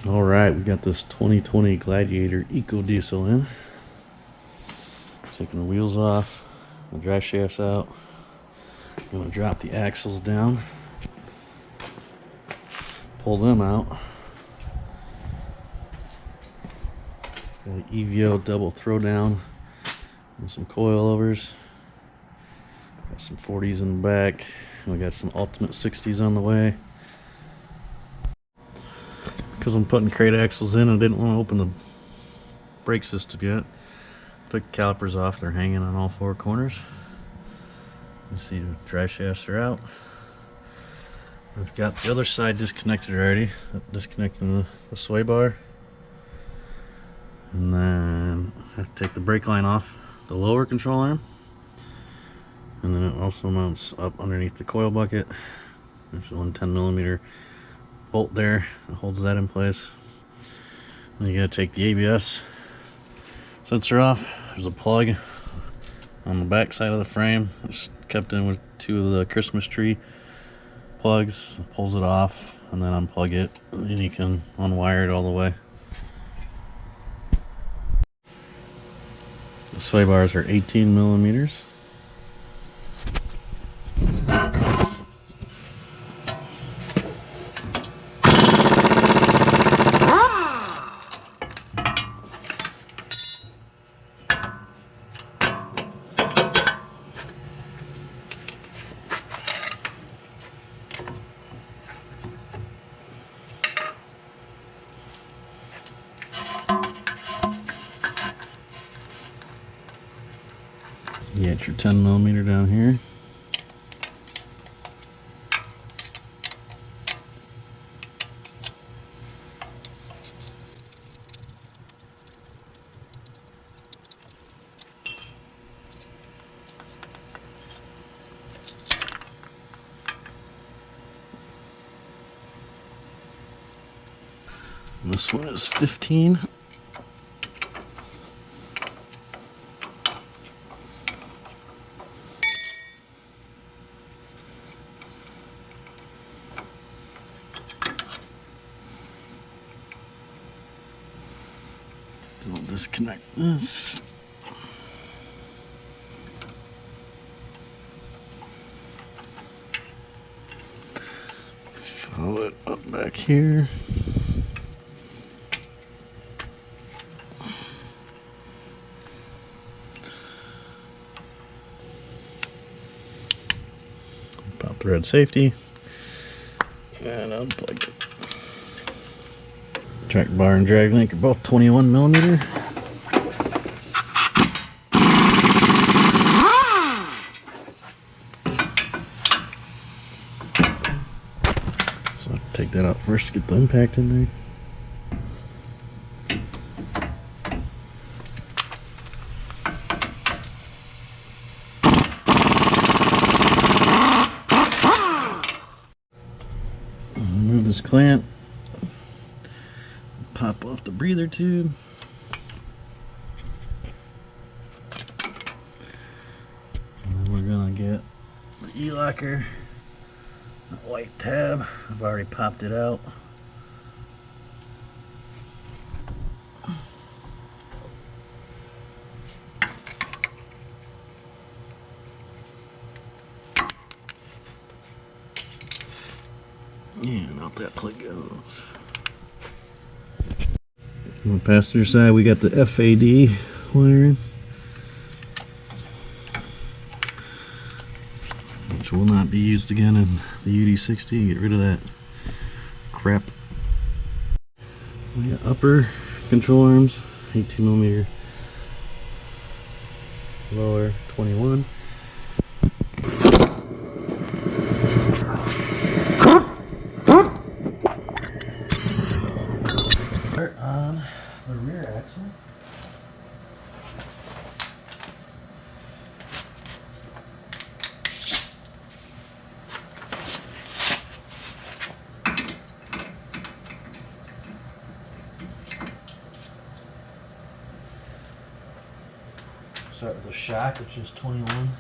Alright, we got this 2020 Gladiator Eco Diesel in. Taking the wheels off, the drive shafts out. I'm going to drop the axles down, pull them out. Got an EVO double throwdown and some coilovers. Got some 40s in the back. And we got some Ultimate 60s on the way. Because I'm putting crate axles in, I didn't want to open the brake system yet. Took the calipers off, they're hanging on all four corners. You see the drive shafts are out. We've got the other side disconnected already, disconnecting the sway bar. And then I have to take the brake line off the lower control arm. And then it also mounts up underneath the coil bucket. There's one 10mm bolt there that holds that in place. Then you gotta take the ABS sensor off. There's a plug on the back side of the frame. It's kept in with two of the Christmas tree plugs. It pulls it off and then unplug it, and you can unwire it all the way. The sway bars are 18mm. You got your 10mm down here. And this one is 15. We'll disconnect this. Follow it up back here. Pop the red safety and unplug it. Track bar and drag link are both 21mm. So I'll take that out first to get the impact in there. Remove this clamp. Pop off the breather tube. And then we're gonna get the E-locker, that white tab. I've already popped it out. And out that plug goes. On the passenger side, we got the FAD wiring, which will not be used again in the UD60. Get rid of that crap. We got upper control arms, 18mm, lower 21. On the rear axle. Start with the shock, which is 21.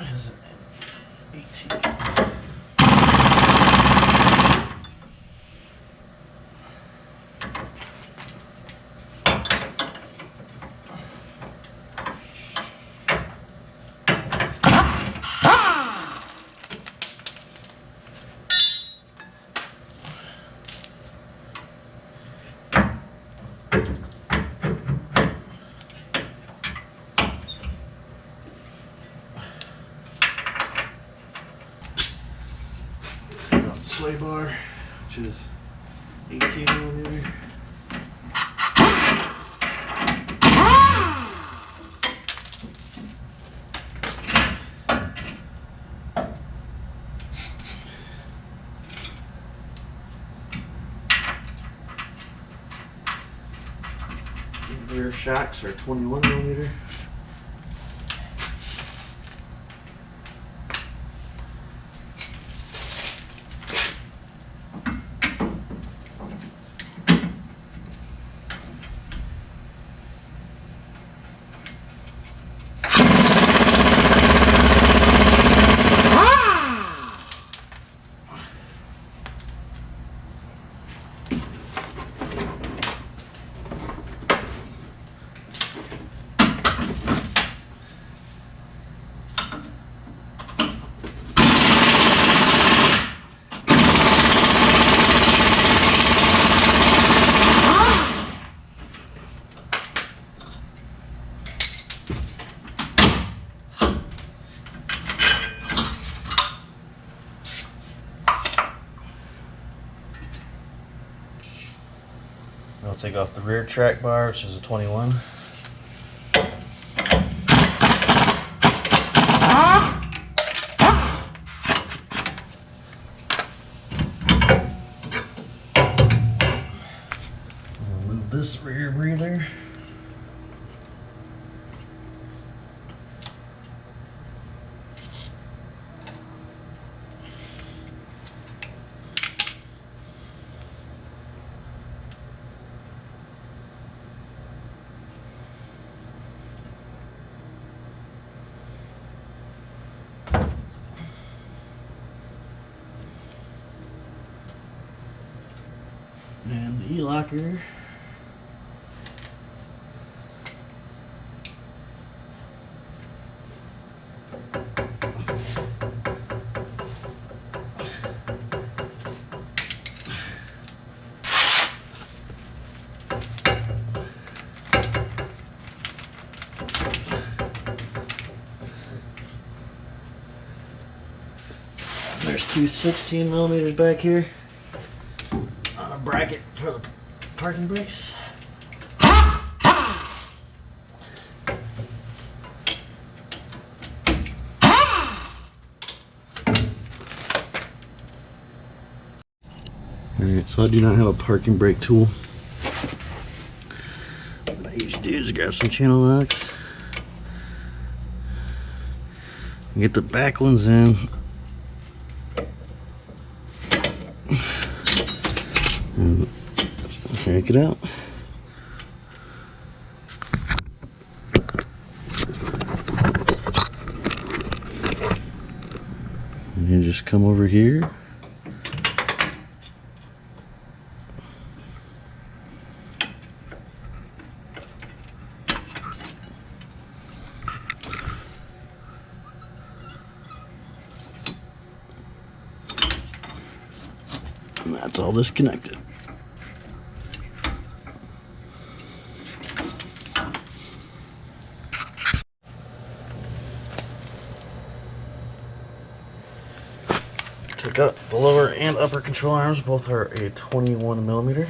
is an 18. Sway bar, which is 18 millimeter. Rear shocks are 21 millimeter. I'll take off the rear track bar, which is a 21. Remove this rear breather. And the E-locker. There's two 16 millimeters back here on a bracket for the parking brakes. Alright, so I do not have a parking brake tool. What I usually do is grab some channel locks and get the back ones in. And take it out. And you just come over here. And that's all disconnected. Took out the lower and upper control arms, both are a 21 millimeter.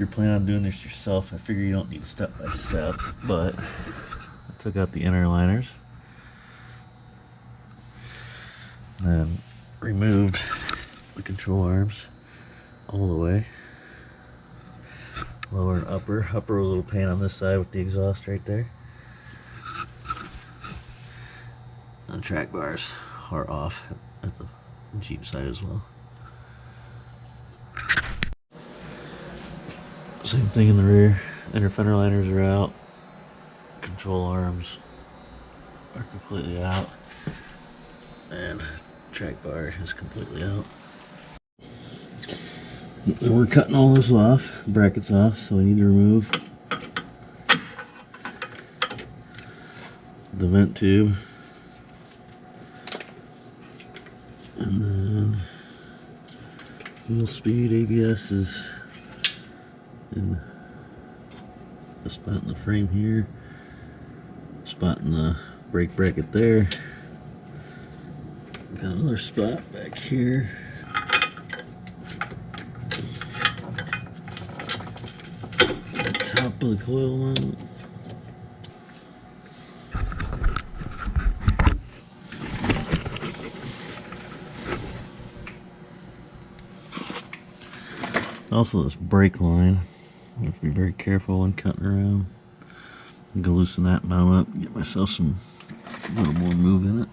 you're planning on doing this yourself, I figure you don't need step by step, but I took out the inner liners and removed the control arms all the way. Lower and upper. Upper was a little pain on this side with the exhaust right there. And the track bars are off at the Jeep side as well. Same thing in the rear. Inner fender liners are out. Control arms are completely out. And track bar is completely out. And we're cutting all this off, brackets off, so we need to remove the vent tube. And then wheel speed, ABS is in a spot in the frame here, spot in the brake bracket there, got another spot back here. Top of the coil mount. Also, this brake line, I have to be very careful when cutting around. I'm gonna loosen that mount up, get myself a little more move in it.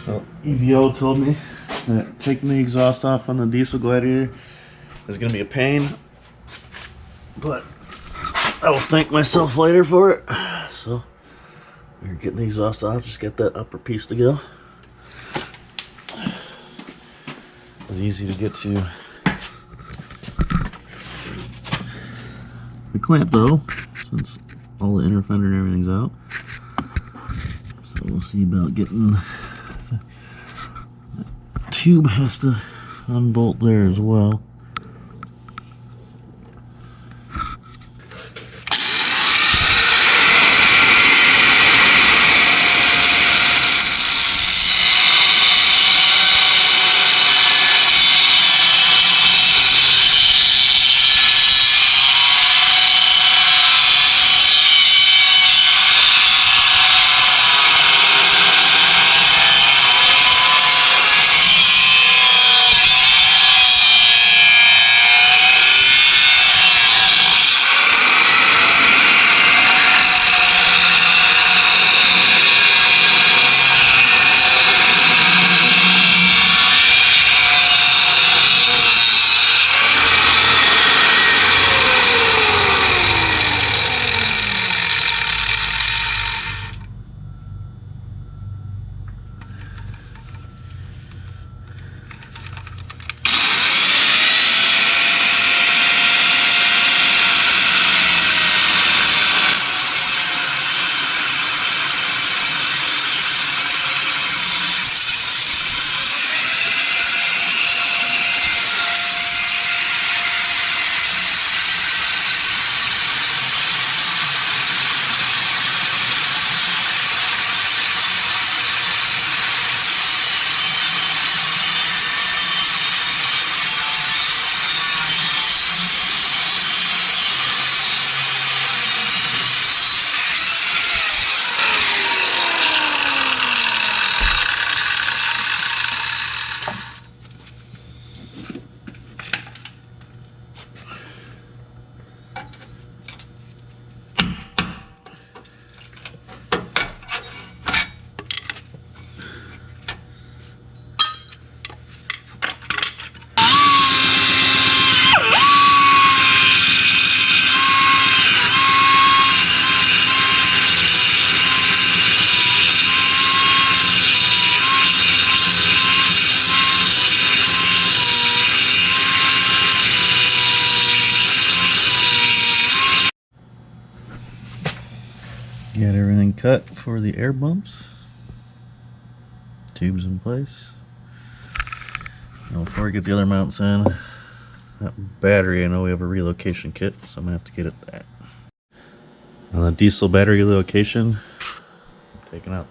Well, EVO told me that taking the exhaust off on the diesel Gladiator is going to be a pain, but I will thank myself later for it. So we're getting the exhaust off, just get that upper piece to go. It's easy to get to. The clamp though, since all the inner fender and everything's out. So we'll see about getting the tube has to unbolt there as well. Got everything cut for the air bumps. Tubes in place. Now before I get the other mounts in, that battery, I know we have a relocation kit, so I'm gonna have to get at that. On the diesel battery relocation, taking out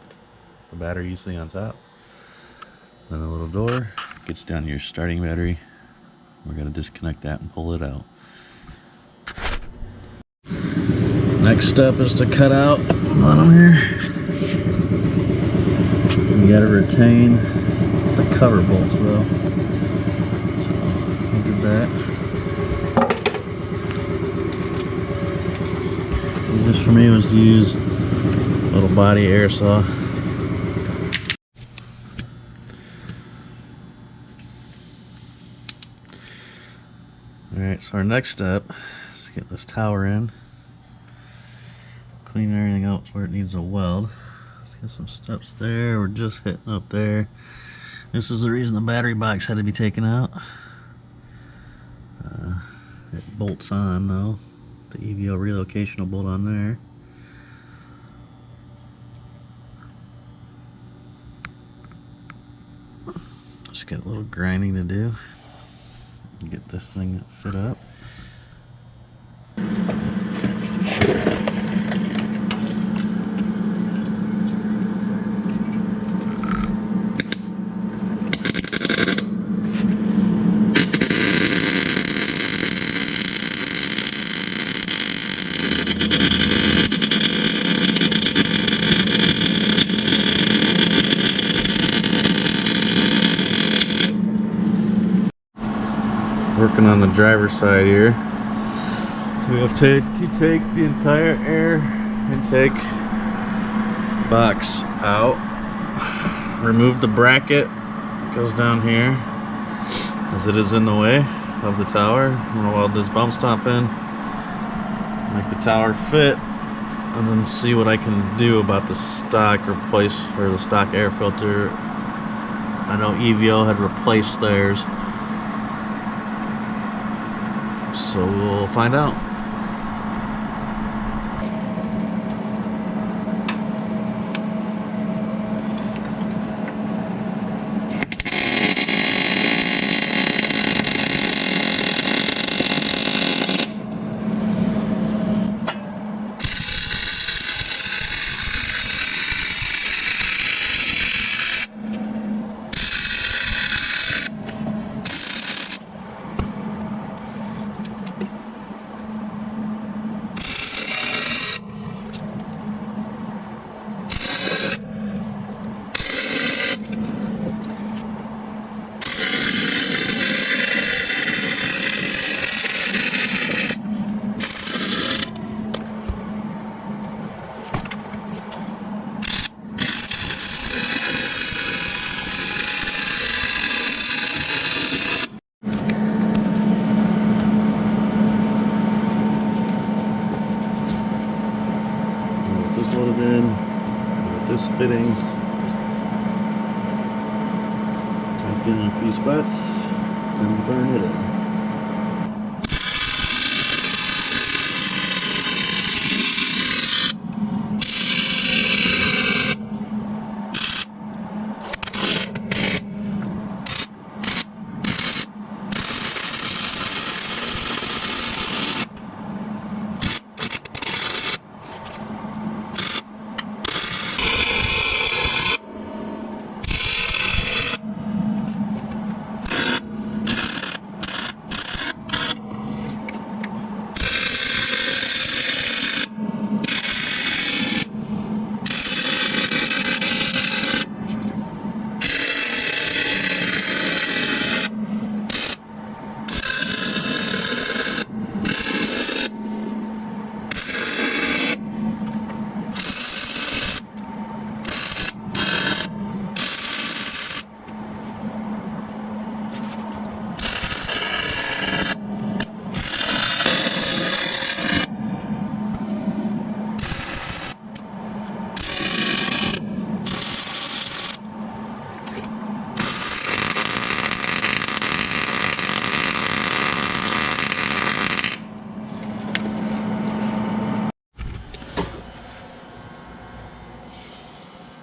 the battery you see on top. Then the little door gets down to your starting battery. We're gonna disconnect that and pull it out. Next step is to cut out the bottom here. You gotta retain the cover bolts though. So I did that. Easiest for me was to use a little body air saw. Alright, so our next step is to get this tower in. Clean everything out where it needs a weld. Let's get some steps there. We're just hitting up there. This is the reason the battery box had to be taken out. It bolts on though. The EVO relocation will bolt on there. Just got a little grinding to do. Get this thing fit up. Working on the driver's side here. We have to take the entire air intake box out. Remove the bracket, goes down here as it is in the way of the tower. I'm gonna weld this bump stop in, make the tower fit, and then see what I can do about the stock the stock air filter. I know EVO had replaced theirs. So we'll find out. Loaded in with this fitting, tacked in a few spots, time to burn it in.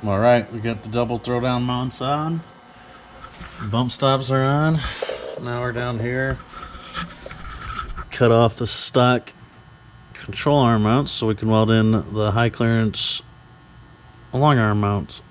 Alright, we got the double throwdown mounts on. Bump stops are on. Now we're down here. Cut off the stock control arm mounts so we can weld in the high clearance long arm mounts.